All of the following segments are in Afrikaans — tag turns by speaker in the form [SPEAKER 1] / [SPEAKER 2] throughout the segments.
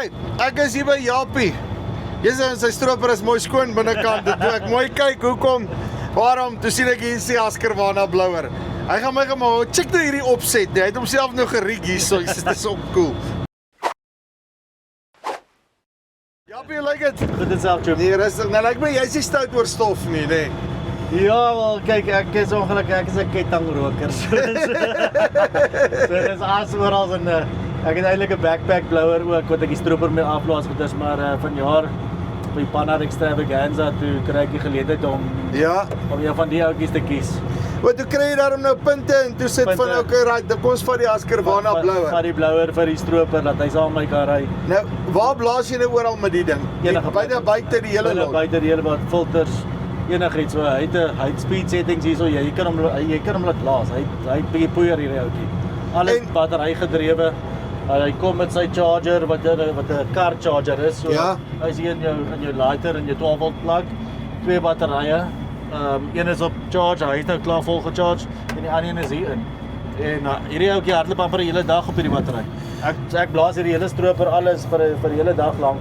[SPEAKER 1] Alright, ek is hier by Japie. Sy stroper is mooi skoon binnekant. Toe ek mooi kyk hoekom, waarom, toe sien ek hier is die Husqvarna blouer. Hy gaan my maar check nou hierdie opset. Hy het homself nou geriek hierso. Dit is op cool. Japie, hoe lyk dit?
[SPEAKER 2] Goed en self, Joe.
[SPEAKER 1] Nee, rustig. Nou lyk my jy's nie stout oor stof nie, nê.
[SPEAKER 2] Ja, wel, kyk, ek is ongelukkig, ek is 'n kettingroker. So dis as oral en ek het eintlik 'n backpack blower ook wat ek die stroper mee afblaas, want dit is maar vanjaar op die Panhard Extravaganza toe kry ek die geleentheid om
[SPEAKER 1] Ja.
[SPEAKER 2] een van die oudjies te kies.
[SPEAKER 1] Wat toe kry jy daarom nou punte en toe sit van okay, right, dan kom ons vat die Husqvarna blouer.
[SPEAKER 2] Vat die blouer vir die stroper dat hy saam met my kan ry.
[SPEAKER 1] Nou, waar blaas jy nou oral met die ding?
[SPEAKER 2] Enige
[SPEAKER 1] buite die hele lot.
[SPEAKER 2] Buite die hele wat filters, enigiets. So hy het speed settings hierso, jy kan hom laat blaas. Hy het bietjie poeier hierdie ouetjie. Alles battery gedrewe. Hy kom met sy charger wat 'n car charger is. So
[SPEAKER 1] Ja.
[SPEAKER 2] hy's hier in jou lighter en jou 12 volt plug. 2 batterye. Een is op charge, hy is nou klaar vol gecharge en die ander een is hier in. En hierdie ouetjie hardloop amper die hele dag op hierdie battery. Ek blaas hierdie hele stroper alles vir die hele dag lank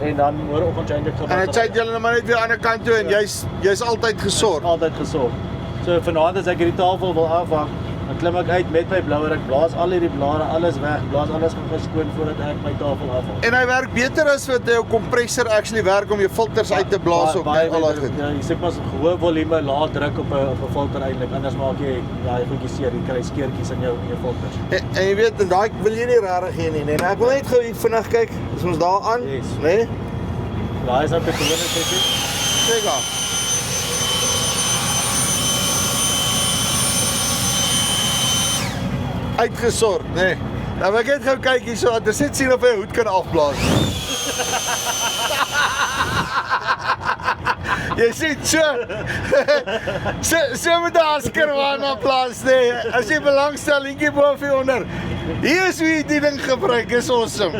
[SPEAKER 2] en dan môreoggend eintlik gaan.
[SPEAKER 1] En hy sê julle nou maar net weer aan die ander kant toe en jy's altyd gesorg.
[SPEAKER 2] Altyd gesorg. So vanaand as ek hierdie tafel wil afhang, dan klim ek uit met my blouer, ek blaas al hierdie blare alles weg, blaas alles geskoon voordat ek my tafel afhang.
[SPEAKER 1] En hy werk beter as wat jou kompressor actually werk om jou filters uit te blaas op
[SPEAKER 2] baie
[SPEAKER 1] al daai
[SPEAKER 2] beter.
[SPEAKER 1] goed.
[SPEAKER 2] Ja, jy sê maar hoë volume, lae druk op 'n filter eintlik, anders maak jy daai goedjies seer, jy kry skeurtjies in jou filters.
[SPEAKER 1] En jy weet, en daai wil jy nie rarig hê nie, nee. Nou, ek wil net gou hier vinnig kyk. Is ons daar aan?
[SPEAKER 2] Yes.
[SPEAKER 1] Nee?
[SPEAKER 2] Daai is op die gewone setting.
[SPEAKER 1] Kyk af. Uitgesort, nee. Nou ek net gou kyk hierso, want ons net sien of hy 'n hoed kan afblaas. Jy sien so met die Husqvarna plaas, nee. As jy belangstel, linkie bo of hier onder. Hier is hoe jy die ding gebruik, is awesome.